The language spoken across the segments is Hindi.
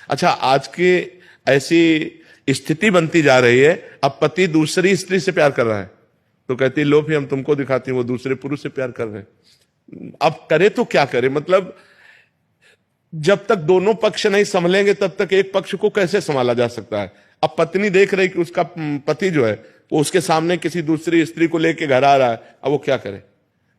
अच्छा, आज की ऐसी स्थिति बनती जा रही है, अब पति दूसरी स्त्री से प्यार कर रहा है तो कहती लो फिर हम तुमको दिखाती हैं वो दूसरे पुरुष से प्यार कर रहे हैं। अब करे तो क्या करे, मतलब जब तक दोनों पक्ष नहीं संभलेंगे तब तक एक पक्ष को कैसे संभाला जा सकता है। अब पत्नी देख रही कि उसका पति जो है वो उसके सामने किसी दूसरी स्त्री को लेके घर आ रहा है, अब वो क्या करे।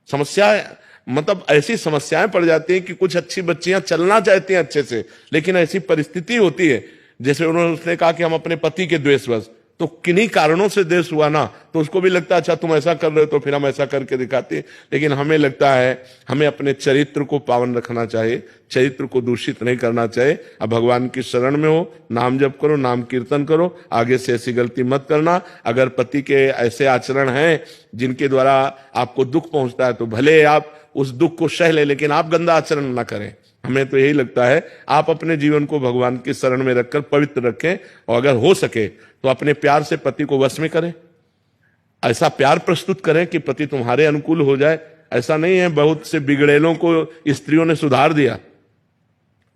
समस्या मतलब ऐसी समस्याएं पड़ जाती हैं कि कुछ अच्छी बच्चियां चलना चाहती हैं अच्छे से, लेकिन ऐसी परिस्थिति होती है जैसे उसने कहा कि हम अपने पति के द्वेषवश, तो किन्हीं कारणों से द्वेष हुआ ना, तो उसको भी लगता है अच्छा तुम ऐसा कर रहे हो तो फिर हम ऐसा करके दिखाते हैं। लेकिन हमें लगता है हमें अपने चरित्र को पावन रखना चाहिए, चरित्र को दूषित नहीं करना चाहिए। अब भगवान की शरण में हो, नाम जप करो, नाम कीर्तन करो, आगे से ऐसी गलती मत करना। अगर पति के ऐसे आचरण हैं जिनके द्वारा आपको दुख पहुंचता है तो भले आप उस दुख को सह ले, लेकिन आप गंदा आचरण ना करें। हमें तो यही लगता है आप अपने जीवन को भगवान की शरण में रखकर पवित्र रखें, और अगर हो सके तो अपने प्यार से पति को वश में करें। ऐसा प्यार प्रस्तुत करें कि पति तुम्हारे अनुकूल हो जाए। ऐसा नहीं है, बहुत से बिगड़ेलों को स्त्रियों ने सुधार दिया,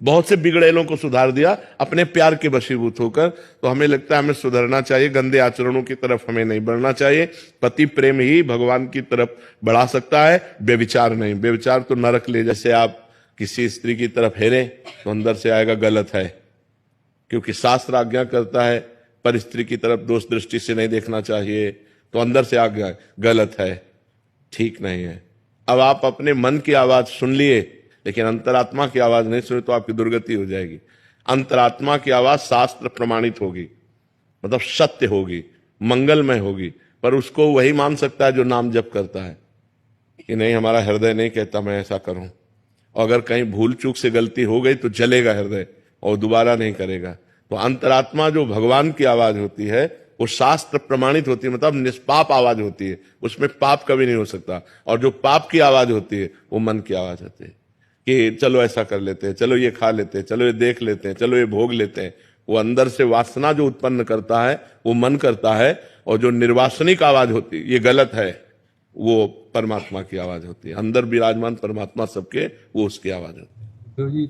बहुत से बिगड़ेलों को सुधार दिया अपने प्यार के वशीभूत होकर। तो हमें लगता है हमें सुधरना चाहिए, गंदे आचरणों की तरफ हमें नहीं बढ़ना चाहिए। पति प्रेम ही भगवान की तरफ बढ़ा सकता है, व्यभिचार नहीं। व्यभिचार तो नरक ले, जैसे आप किसी स्त्री की तरफ हेरे तो अंदर से आएगा गलत है, क्योंकि शास्त्र आज्ञा करता है पर स्त्री की तरफ दोष दृष्टि से नहीं देखना चाहिए, तो अंदर से आज्ञा गलत है, ठीक नहीं है। अब आप अपने मन की आवाज सुन लिए लेकिन अंतरात्मा की आवाज नहीं सुनी तो आपकी दुर्गति हो जाएगी। अंतरात्मा की आवाज शास्त्र प्रमाणित होगी, मतलब सत्य होगी, मंगलमय होगी, पर उसको वही मान सकता है जो नाम जप करता है कि नहीं हमारा हृदय नहीं कहता मैं ऐसा करूं। और अगर कहीं भूल चूक से गलती हो गई तो जलेगा हृदय और दोबारा नहीं करेगा। तो अंतरात्मा जो भगवान की आवाज होती है वो शास्त्र प्रमाणित होती है, मतलब निष्पाप आवाज होती है, उसमें पाप कभी नहीं हो सकता। और जो पाप की आवाज होती है वो मन की आवाज होती है कि चलो ऐसा कर लेते हैं, चलो ये खा लेते हैं, चलो ये देख लेते हैं, चलो ये भोग लेते हैं। वो अंदर से वासना जो उत्पन्न करता है वो मन करता है, और जो निर्वासनिक आवाज होती है ये गलत है, वो परमात्मा की आवाज होती है। अंदर विराजमान परमात्मा सबके, वो उसकी आवाज होती है।